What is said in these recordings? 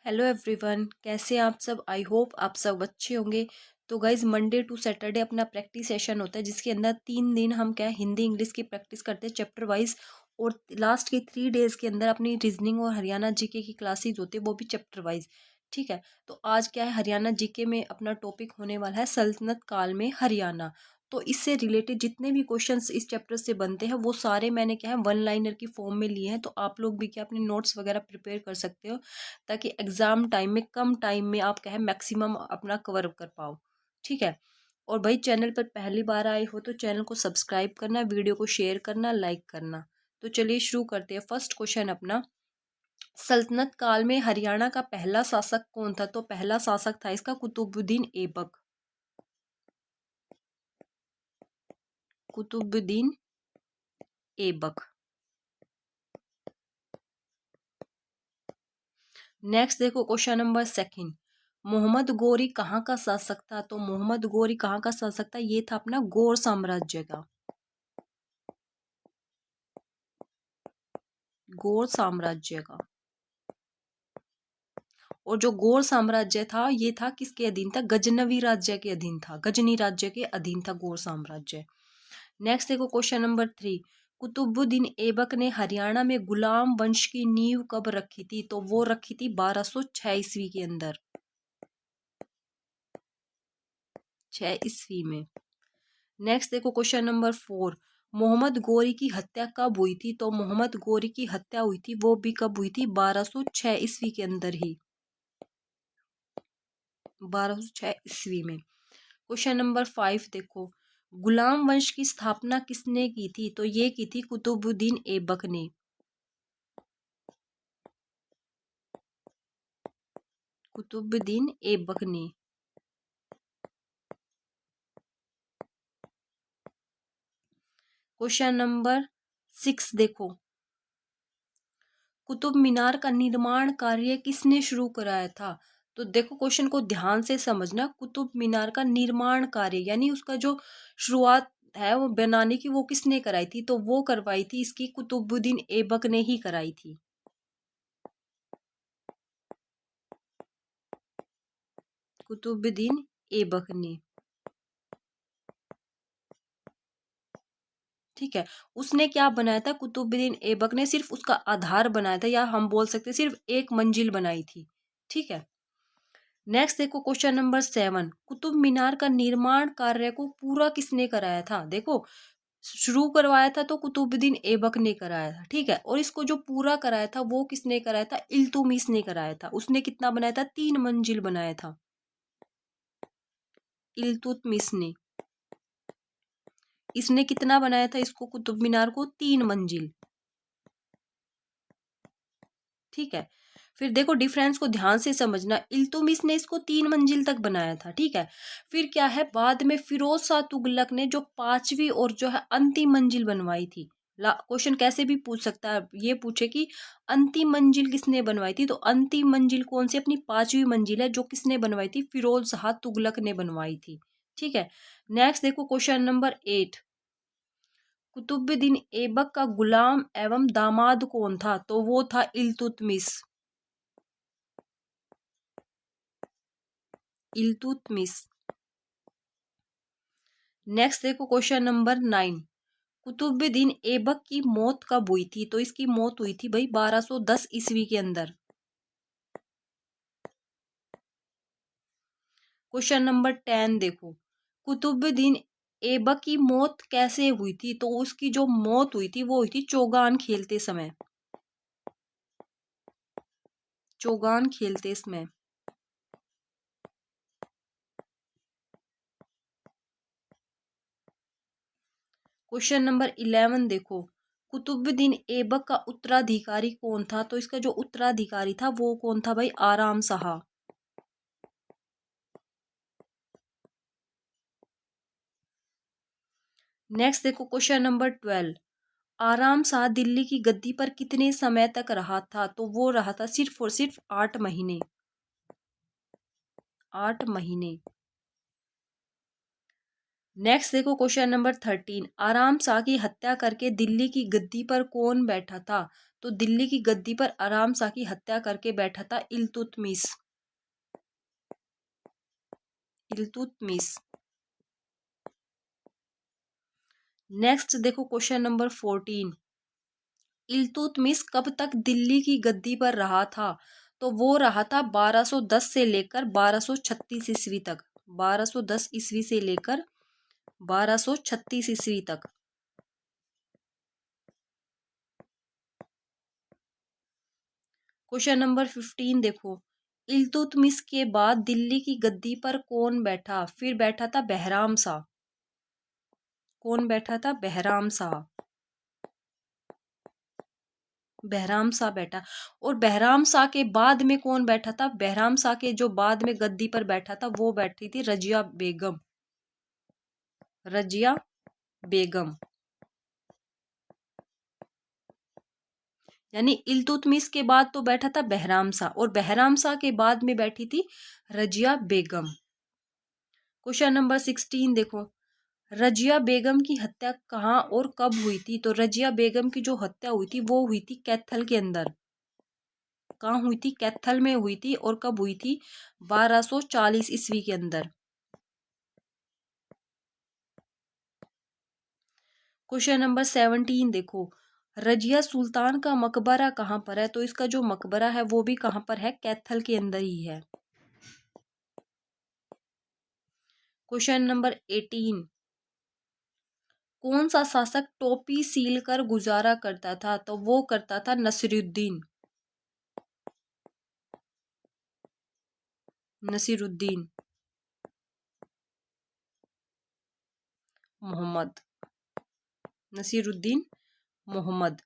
Hello everyone, कैसे हैं आप सब। आई होप आप सब अच्छे होंगे। तो गाइज मंडे टू सैटरडे अपना प्रैक्टिस सेशन होता है जिसके अंदर 3 दिन हम क्या हिंदी इंग्लिश की प्रैक्टिस करते हैं चैप्टर वाइज। और लास्ट के 3 डेज के अंदर अपनी रीजनिंग और हरियाणा जीके की क्लासेज होती है वो भी चैप्टर वाइज। ठीक है। तो आज क्या है, हरियाणा जीके में अपना टॉपिक होने वाला है सल्तनत काल में हरियाणा। तो इससे रिलेटेड जितने भी क्वेश्चंस इस चैप्टर से बनते हैं वो सारे मैंने क्या है वन लाइनर की फॉर्म में लिए हैं। तो आप लोग भी क्या अपने नोट्स वगैरह प्रिपेयर कर सकते हो ताकि एग्जाम टाइम में कम टाइम में आप क्या है मैक्सिमम अपना कवर कर पाओ। ठीक है। और भाई चैनल पर पहली बार आए हो तो चैनल को सब्सक्राइब करना, वीडियो को शेयर करना, लाइक करना। तो चलिए शुरू करते हैं। फर्स्ट क्वेश्चन अपना, सल्तनत काल में हरियाणा का पहला शासक कौन था। तो पहला शासक था इसका कुतुबुद्दीन ऐबक। कुतुबुद्दीन ऐबक। नेक्स्ट देखो question number second, Mohammad Ghori कहाँ का शासक था। तो मोहम्मद गोरी कहाँ का शासक था, ये था अपना गौर साम्राज्य का। गौर साम्राज्य का। और जो गौर साम्राज्य था ये था किसके अधीन था, गजनवी राज्य के अधीन था। गजनी राज्य के अधीन था गौर साम्राज्य। नेक्स्ट देखो क्वेश्चन नंबर 3, कुतुबुद्दीन ऐबक ने हरियाणा में गुलाम वंश की नींव कब रखी थी। तो वो रखी थी 1206 ईस्वी के अंदर। 6 ईस्वी में। नेक्स्ट देखो क्वेश्चन नंबर 4, मोहम्मद गोरी की हत्या कब हुई थी। तो मोहम्मद गोरी की हत्या हुई थी वो भी कब हुई थी, 1206 ईस्वी के अंदर ही। 1206 ईस्वी में। क्वेश्चन नंबर 5 देखो, गुलाम वंश की स्थापना किसने की थी। तो ये की थी कुतुबुद्दीन ऐबक ने। कुतुबुद्दीन ऐबक ने। क्वेश्चन नंबर 6 देखो, कुतुब मीनार का निर्माण कार्य किसने शुरू कराया था। तो देखो क्वेश्चन को ध्यान से समझना, कुतुब मीनार का निर्माण कार्य यानी उसका जो शुरुआत है वो बनाने की वो किसने कराई थी। तो वो करवाई थी इसकी कुतुबुद्दीन ऐबक ने ही कराई थी। कुतुबुद्दीन ऐबक ने। ठीक है। उसने क्या बनाया था, कुतुबुद्दीन ऐबक ने सिर्फ उसका आधार बनाया था, या हम बोल सकते सिर्फ एक मंजिल बनाई थी। ठीक है। नेक्स्ट देखो क्वेश्चन नंबर 7, कुतुब मीनार का निर्माण कार्य को पूरा किसने कराया था। देखो शुरू करवाया था तो कुतुबुद्दीन ऐबक ने कराया था। ठीक है। और इसको जो पूरा कराया था वो किसने कराया था, इल्तुतमिश ने कराया था। उसने कितना बनाया था, 3 मंजिल बनाया था। इल्तुतमिश ने। इसने कितना बनाया था इसको, कुतुब मीनार को, 3 मंजिल। ठीक है। फिर देखो डिफरेंस को ध्यान से समझना, इल्तुतमिश ने इसको 3 मंजिल तक बनाया था। ठीक है। फिर क्या है, बाद में फिरोज शाह तुगलक ने जो 5वीं और जो है अंतिम मंजिल बनवाई थी। क्वेश्चन कैसे भी पूछ सकता है, ये पूछे कि अंतिम मंजिल किसने बनवाई थी। तो अंतिम मंजिल कौन सी, अपनी 5वीं मंजिल है जो किसने बनवाई थी, फिरोज शाह तुगलक ने बनवाई थी। ठीक है। नेक्स्ट देखो क्वेश्चन नंबर 8, कुतुबुद्दीन ऐबक का गुलाम एवं दामाद कौन था। तो वो था इल्तुतमिश। इल्तुतमिश। नेक्स्ट देखो क्वेश्चन नंबर 9, कुतुबुद्दीन ऐबक की मौत कब हुई थी। तो इसकी मौत हुई थी भाई 1210 ईस्वी के अंदर। क्वेश्चन नंबर 10 देखो, कुतुबुद्दीन ऐबक की मौत कैसे हुई थी। तो उसकी जो मौत हुई थी वो हुई थी चौगान खेलते समय। चौगान खेलते समय। क्वेश्चन नंबर 11 देखो, कुतुबुद्दीन ऐबक का उत्तराधिकारी कौन था। तो इसका जो उत्तराधिकारी था वो कौन था भाई, आराम शाह। नेक्स्ट देखो क्वेश्चन नंबर 12, आराम शाह दिल्ली की गद्दी पर कितने समय तक रहा था। तो वो रहा था सिर्फ और सिर्फ 8 महीने। 8 महीने। नेक्स्ट देखो क्वेश्चन नंबर 13, आराम शाह की हत्या करके दिल्ली की गद्दी पर कौन बैठा था। तो दिल्ली की गद्दी पर आराम शाह की हत्या करके बैठा था इल्तुतमिश। इल्तुतमिश। नेक्स्ट देखो क्वेश्चन नंबर 14। इल्तुतमिश कब तक दिल्ली की गद्दी पर रहा था? तो वो रहा था 1210 से लेकर 1236 ईस्वी तक। 1210 ईस्वी से लेकर 1236 ईस्वी तक। क्वेश्चन नंबर 15 देखो। इल्तुतमिश के बाद दिल्ली की गद्दी पर कौन बैठा? फिर बैठा था बहराम शाह। कौन बैठा था? बहराम शाह। बहराम शाह बैठा। और बहराम शाह के बाद में कौन बैठा था? बहराम शाह के जो बाद में गद्दी पर बैठा था वो बैठी थी रजिया बेगम। रजिया बेगम। यानी इल्तुतमिश के बाद तो बैठा था बहराम शाह, और बहराम शाह के बाद में बैठी थी रजिया बेगम। क्वेश्चन नंबर 16 देखो। रजिया बेगम की हत्या कहाँ और कब हुई थी? तो रजिया बेगम की जो हत्या हुई थी वो हुई थी कैथल के अंदर। कहाँ हुई थी? कैथल में हुई थी। और कब हुई थी? 1240 ईस्वी के अंदर। क्वेश्चन नंबर 17 देखो। रजिया सुल्तान का मकबरा कहाँ पर है? तो इसका जो मकबरा है वो भी कहाँ पर है? कैथल के अंदर ही है। Question number 18। कौन सा शासक टोपी सील कर गुजारा करता था? तो वो करता था नसीरुद्दीन। नसीरुद्दीन मोहम्मद। नसीरुद्दीन मोहम्मद।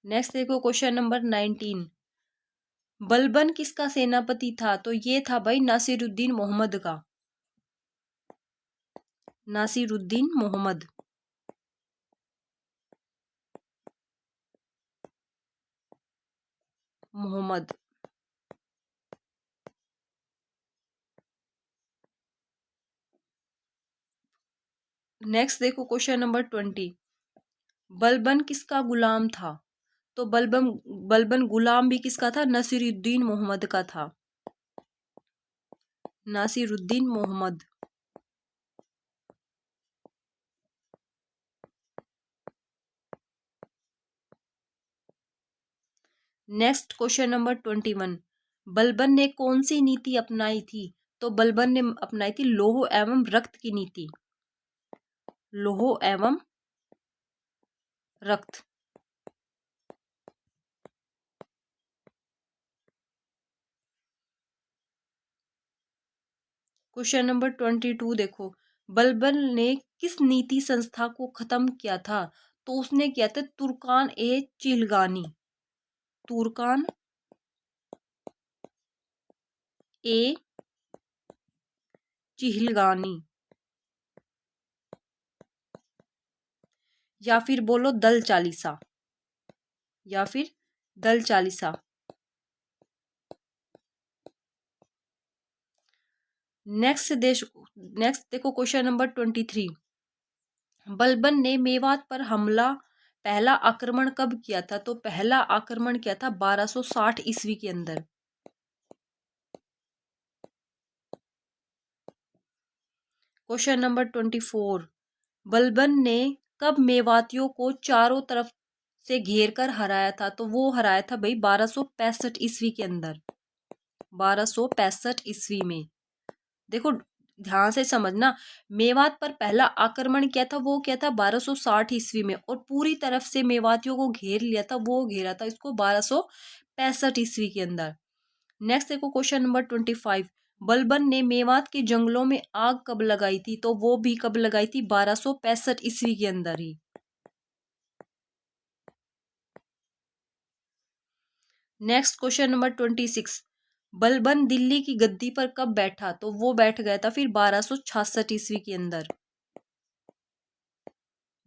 नेक्स्ट देखो क्वेश्चन नंबर 19। बलबन किसका सेनापति था? तो ये था भाई नासिरुद्दीन मोहम्मद का। नासिरुद्दीन मोहम्मद। मोहम्मद। नेक्स्ट देखो क्वेश्चन नंबर 20। बलबन किसका गुलाम था? तो बलबन बलबन गुलाम भी किसका था? नसीरुद्दीन मोहम्मद का था। Nasiruddin Mohammad. Next question number 21। Balban ने कौन सी नीति अपनाई थी? तो बलबन ने अपनाई थी लौह एवं रक्त की नीति। लौह एवं रक्त। क्वेश्चन नंबर 22 देखो। बलबन ने किस नीति संस्था को खत्म किया था? तो उसने किया था तुर्कान ए चिलगानी। तुर्कान ए चिहलगानी। या फिर बोलो दल चालीसा। या फिर दल चालीसा। नेक्स्ट देखो क्वेश्चन नंबर 23। बलबन ने मेवात पर हमला पहला आक्रमण कब किया था? तो पहला आक्रमण किया था 1260 ईस्वी के अंदर। Question number 24। बलबन ने कब मेवातियों को चारों तरफ से घेर कर हराया था? तो वो हराया था भाई 1265 ईस्वी के अंदर। 1265 ईस्वी में। देखो ध्यान से समझना। मेवात पर पहला आक्रमण किया था वो क्या था? 1260 ईस्वी में। और पूरी तरफ से मेवातियों को घेर लिया था, वो घेरा था इसको 1265 ईस्वी के अंदर। नेक्स्ट देखो क्वेश्चन नंबर 25। बलबन ने मेवात के जंगलों में आग कब लगाई थी? तो वो भी कब लगाई थी? 1265 ईस्वी के अंदर ही। Next question number 26। Balban Delhi की गद्दी पर कब बैठा? तो वो बैठ गया था फिर 1266 ईस्वी के अंदर।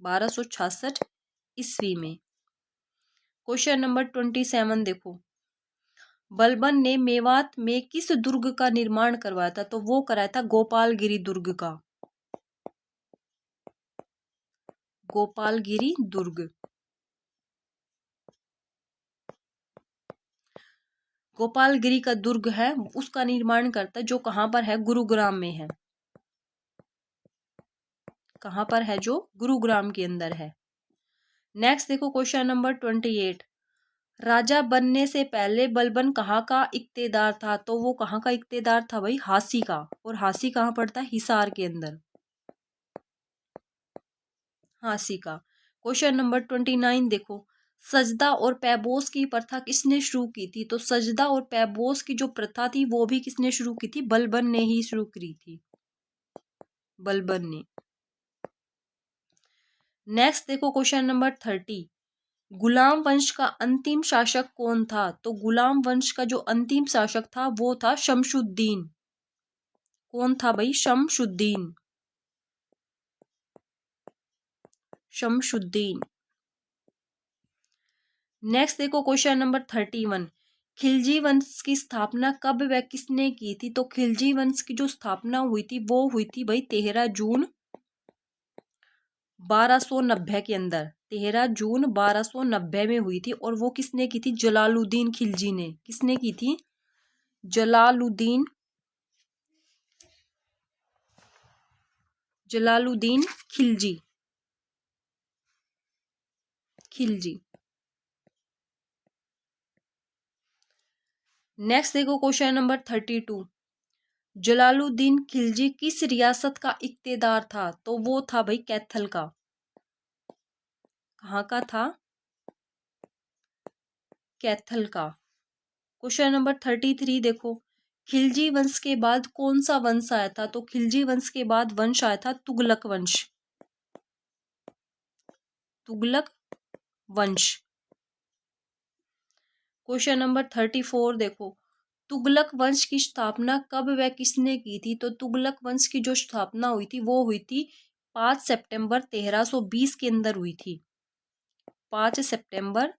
1266 ईस्वी में। क्वेश्चन नंबर 27 देखो। बलबन ने मेवात में किस दुर्ग का निर्माण करवाया था? तो वो कराया था गोपालगिरी दुर्ग का। गोपालगिरी दुर्ग। गोपालगिरी का दुर्ग है उसका निर्माण करता जो कहाँ पर है, गुरुग्राम में है। कहाँ पर है, जो गुरुग्राम के अंदर है। नेक्स्ट देखो क्वेश्चन नंबर 28। राजा बनने से पहले बलबन कहाँ का इक्तेदार था, तो वो कहाँ का इक्तेदार था भाई, हासी का। और हासी कहाँ पड़ता है, हिसार के अंदर, हासी का। क्वेश्चन नंबर 29 देखो, सजदा और पैबोस की प्रथा किसने शुरू की थी, तो सजदा और पैबोस की जो प्रथा थी वो भी किसने शुरू की थी, बलबन ने ही शुरू की थी, बलबन ने। नेक्स्ट देखो क्वेश्चन नंबर 30। गुलाम वंश का अंतिम शासक कौन था, तो गुलाम वंश का जो अंतिम शासक था वो था शमशुद्दीन। कौन था भाई, शमशुद्दीन, शमशुद्दीन। नेक्स्ट देखो क्वेश्चन नंबर 31। खिलजी वंश की स्थापना कब व किसने की थी, तो खिलजी वंश की जो स्थापना हुई थी वो हुई थी भाई 13 जून 1290 के अंदर, 13 जून 1290 में हुई थी। और वो किसने की थी, जलालुद्दीन खिलजी ने। किसने की थी, जलालुद्दीन, जलालुद्दीन खिलजी, खिलजी। नेक्स्ट देखो क्वेश्चन नंबर 32। जलालुद्दीन खिलजी किस रियासत का इक्तेदार था, तो वो था भाई कैथल का। कहाँ का था, कैथल का। क्वेश्चन नंबर 33 देखो, खिलजी वंश के बाद कौन सा वंश आया था, तो खिलजी वंश के बाद वंश आया था तुगलक वंश, तुगलक वंश। क्वेश्चन नंबर 34 देखो, तुगलक वंश की स्थापना कब व किसने की थी, तो तुगलक वंश की जो स्थापना हुई थी वो हुई थी 5 सितंबर 1320 के अंदर हुई थी, 5 सितंबर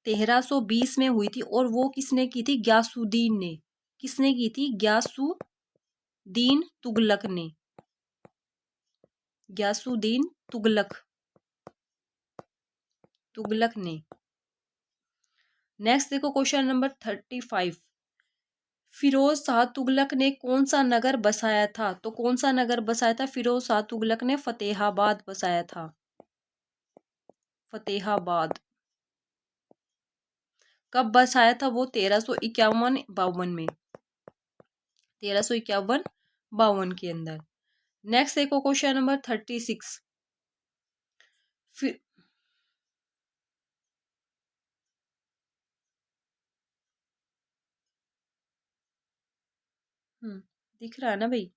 1320 में हुई थी। और वो किसने की थी, ग्यासुद्दीन ने। किसने की थी, ग्यासुद्दीन तुगलक ने, ग्यासुद्दीन तुगलक, तुगलक ने। नेक्स्ट देखो क्वेश्चन नंबर 35। फिरोज शाह तुगलक ने कौन सा नगर बसाया था, तो कौन सा नगर बसाया था फिरोज शाह तुगलक ने, फतेहाबाद बसाया था, फतेहाबाद। कब बसाया था वो, 1351-52 में, 1351-52 के अंदर। नेक्स्ट देखो क्वेश्चन नंबर 36। फिर दिख रहा है ना भाई,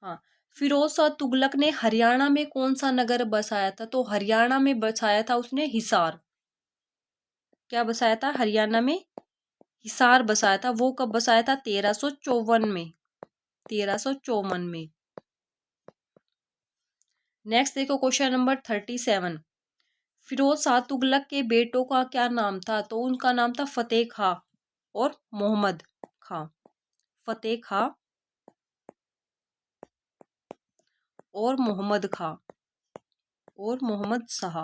हाँ। फिरोज शाह तुगलक ने हरियाणा में कौन सा नगर बसाया था, तो हरियाणा में बसाया था उसने हिसार। क्या बसाया था, हरियाणा में हिसार बसाया था। वो कब बसाया था, 1354 में, 1354 में। नेक्स्ट देखो क्वेश्चन नंबर 37। फिरोज शाह तुगलक के बेटों का क्या नाम था, तो उनका नाम था फतेह खां और मोहम्मद खां, फतेह खां और मोहम्मद खां और मोहम्मद शाह।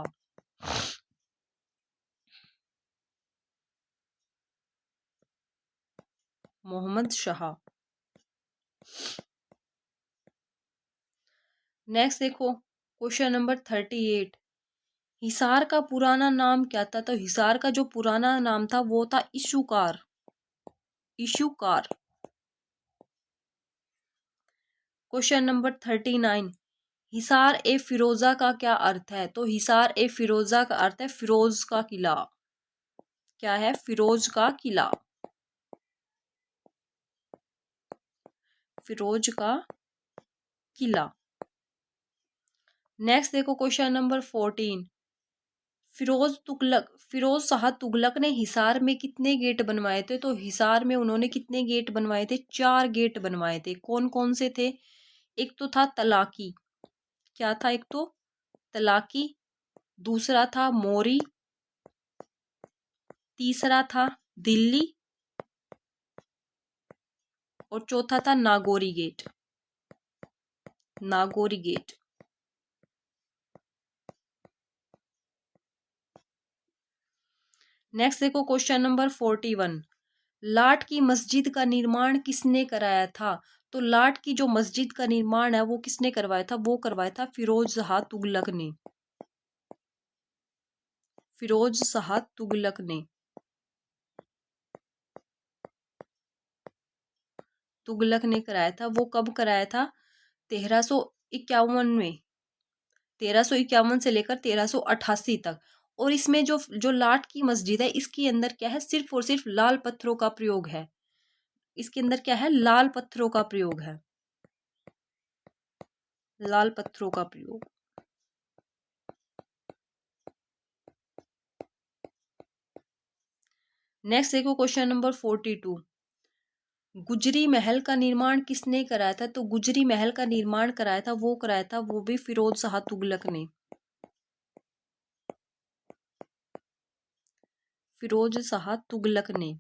मोहम्मद शाह। नेक्स्ट देखो क्वेश्चन नंबर 38। हिसार का पुराना नाम क्या था, तो हिसार का जो पुराना नाम था वो था इशुकार, इशुकार। Question number 39। हिसार ए फिरोजा का क्या अर्थ है, तो हिसार ए फिरोजा का अर्थ है फिरोज का किला। क्या है, फिरोज का किला, फिरोज का किला। नेक्स्ट देखो क्वेश्चन नंबर 14। फिरोज शाह तुगलक ने हिसार में कितने गेट बनवाए थे, तो हिसार में उन्होंने कितने गेट बनवाए थे, 4 गेट बनवाए थे। कौन कौन से थे, एक तो था तलाकी, क्या था, एक तो तलाकी, दूसरा था मोरी, तीसरा था दिल्ली और चौथा था Nagauri gate, Nagauri gate. Next देखो क्वेश्चन नंबर 41, लाट की मस्जिद का निर्माण किसने कराया था? तो लाट की जो मस्जिद का निर्माण है वो किसने करवाया था? वो करवाया था फिरोज शाह तुगलक ने। फिरोज शाह तुगलक ने। तुगलक ने कराया था। वो कब कराया था? 1351 में। 1351 से लेकर 1388 तक। और इसमें जो जो लाट की मस्जिद है इसके अंदर क्या है? सिर्फ और सिर्फ लाल पत्थरों का प्रयोग है। इसके अंदर क्या है? लाल पत्थरों का प्रयोग है। लाल पत्थरों का प्रयोग। नेक्स्ट देखो क्वेश्चन नंबर 42, गुजरी महल का निर्माण किसने कराया था? तो गुजरी महल का निर्माण कराया था वो भी फिरोज शाह तुगलक ने। फिरोज शाह तुगलक ने।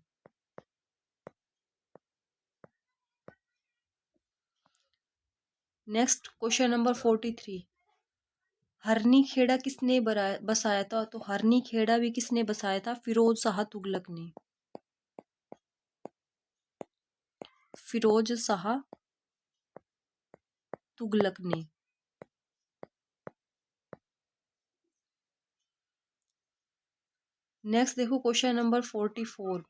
नेक्स्ट क्वेश्चन नंबर 43, हरनी खेड़ा किसने बसाया था? तो हरनी खेड़ा भी किसने बसाया था? फिरोज शाह तुगलक ने। फिरोज शाह तुगलक ने। नेक्स्ट देखो क्वेश्चन नंबर 44,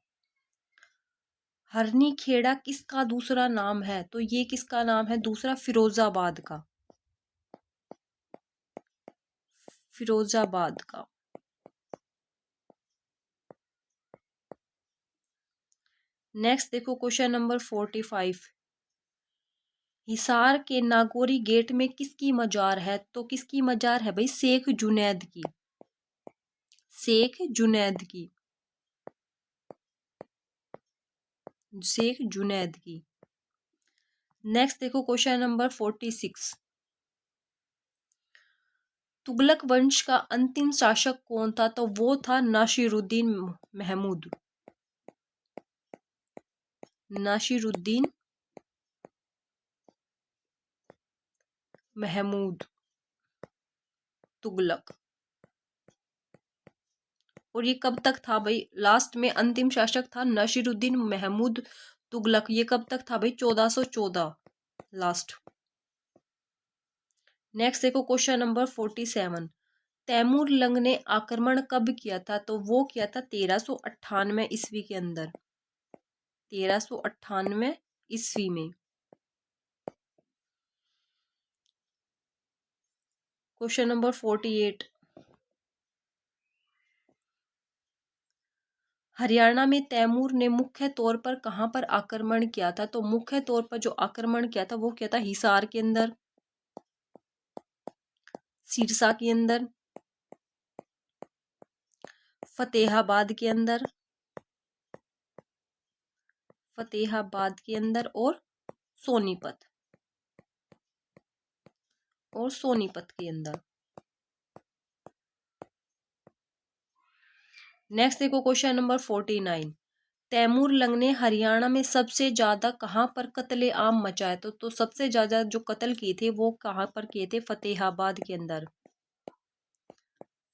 हरनी खेड़ा किसका दूसरा नाम है? तो ये किसका नाम है दूसरा? फिरोजाबाद का। फिरोजाबाद का। नेक्स्ट देखो क्वेश्चन नंबर 45, हिसार के नागौरी गेट में किसकी मजार है? तो किसकी मजार है भाई? शेख जुनैद की। शेख जुनैद की। शेख जुनैद की। नेक्स्ट देखो क्वेश्चन नंबर 46, तुगलक वंश का अंतिम शासक कौन था? तो वो था नासिरुद्दीन महमूद। नासिरुद्दीन महमूद तुगलक। और ये कब तक था भाई? लास्ट में अंतिम शासक था नासिरुद्दीन महमूद तुगलक। ये कब तक था भाई? 1414 लास्ट। नेक्स्ट देखो क्वेश्चन नंबर 47, तैमूर लंग ने आक्रमण कब किया था? तो वो किया था 1398 ईस्वी के अंदर। 1398 ईस्वी में। क्वेश्चन नंबर 48, हरियाणा में तैमूर ने मुख्य तौर पर कहां पर आक्रमण किया था? तो मुख्य तौर पर जो आक्रमण किया था वो किया था हिसार के अंदर, सिरसा के अंदर, फतेहाबाद के अंदर, फतेहाबाद के अंदर और सोनीपत, और सोनीपत के अंदर। नेक्स्ट देखो क्वेश्चन नंबर 49, तैमूर लंग ने हरियाणा में सबसे ज्यादा कहां पर कत्ले आम मचाए? तो सबसे ज्यादा जो कत्ल किए थे वो कहां पर किए थे? फतेहाबाद के अंदर।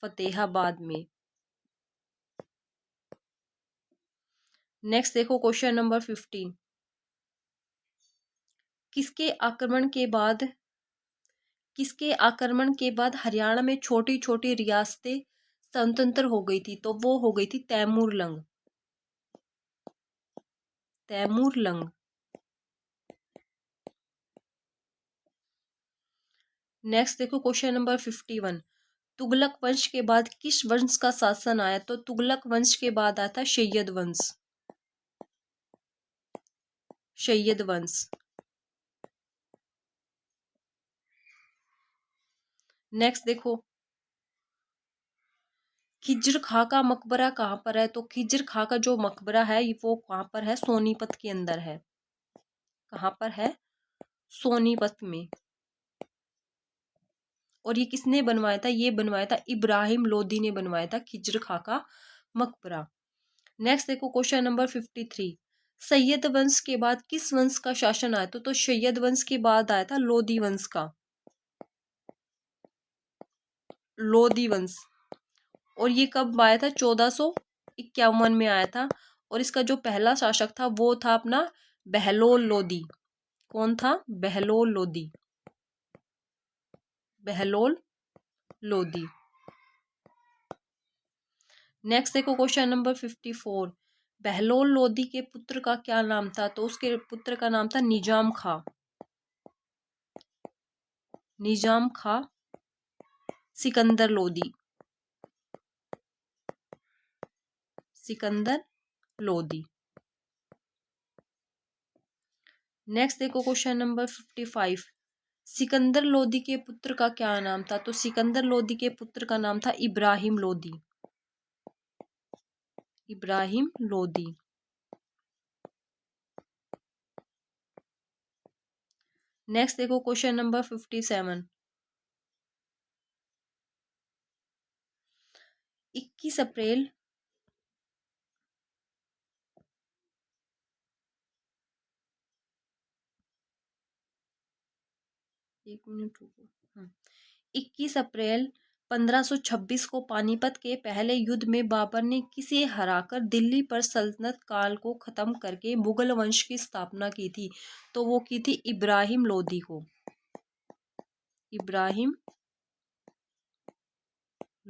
फतेहाबाद में। नेक्स्ट देखो क्वेश्चन नंबर 15, किसके आक्रमण के बाद किसके आक्रमण के बाद हरियाणा में छोटी छोटी रियासतें स्वतंत्र हो गई थी? तो वो हो गई थी तैमूर लंग। तैमूर लंग। नेक्स्ट देखो क्वेश्चन नंबर 51, तुगलक वंश के बाद किस वंश का शासन आया? तो तुगलक वंश के बाद आया था सैयद वंश। सैयद वंश। नेक्स्ट देखो, खिज्र खां का मकबरा कहाँ पर है? तो खिज्र खां का जो मकबरा है वो कहाँ पर है? सोनीपत के अंदर है। कहाँ पर है? सोनीपत में। और ये किसने बनवाया था? ये बनवाया था इब्राहिम लोदी ने बनवाया था खिज्र खां का मकबरा। नेक्स्ट देखो क्वेश्चन नंबर 53, सैयद वंश के बाद किस वंश का शासन आया? तो सैयद वंश के बाद आया था लोदी वंश का। लोदी वंश। और ये कब आया था? 1400 51 में आया था। और इसका जो पहला शासक था वो था अपना बहलोल लोदी। कौन था? बहलोल लोदी। बहलोल लोदी। नेक्स्ट देखो क्वेश्चन नंबर 54। बहलोल लोदी के पुत्र का क्या नाम था? तो उसके पुत्र का नाम था निजाम खां। निजाम खां सिकंदर लोदी। सिकंदर लोदी। नेक्स्ट देखो क्वेश्चन नंबर 55। सिकंदर लोदी के पुत्र का क्या नाम था? तो सिकंदर लोदी के पुत्र का नाम था इब्राहिम लोदी। इब्राहिम लोदी। नेक्स्ट देखो क्वेश्चन नंबर 57। 21 अप्रैल 21 अप्रैल 1526 को पानीपत के पहले युद्ध में बाबर ने किसे हराकर दिल्ली पर सल्तनत काल को खत्म करके मुगल वंश की स्थापना की थी? तो वो की थी इब्राहिम लोदी को। इब्राहिम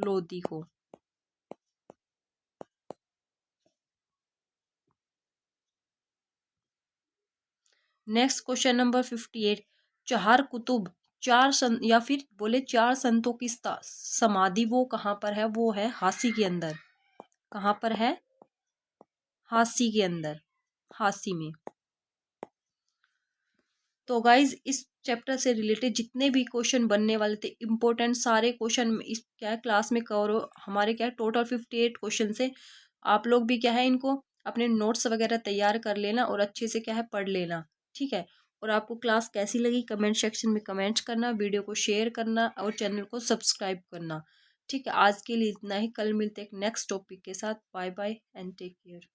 लोदी को। Next question number 58। चार कुतुब या फिर बोले चार संतों की समाधि वो कहाँ पर है? वो है हांसी के अंदर। कहाँ पर है? हांसी के अंदर। हांसी में। तो गाइज इस चैप्टर से रिलेटेड जितने भी क्वेश्चन बनने वाले थे इम्पोर्टेंट सारे क्वेश्चन इस क्या क्लास में कवर हो। हमारे क्या टोटल 58 क्वेश्चन से आप लोग भी क्या है इनको अपने नोट्स वगैरह तैयार कर लेना और अच्छे से क्या है पढ़ लेना। ठीक है। और आपको क्लास कैसी लगी कमेंट सेक्शन में कमेंट्स करना, वीडियो को शेयर करना और चैनल को सब्सक्राइब करना। ठीक है। आज के लिए इतना ही। कल मिलते हैं एक नेक्स्ट टॉपिक के साथ। Bye bye and take care.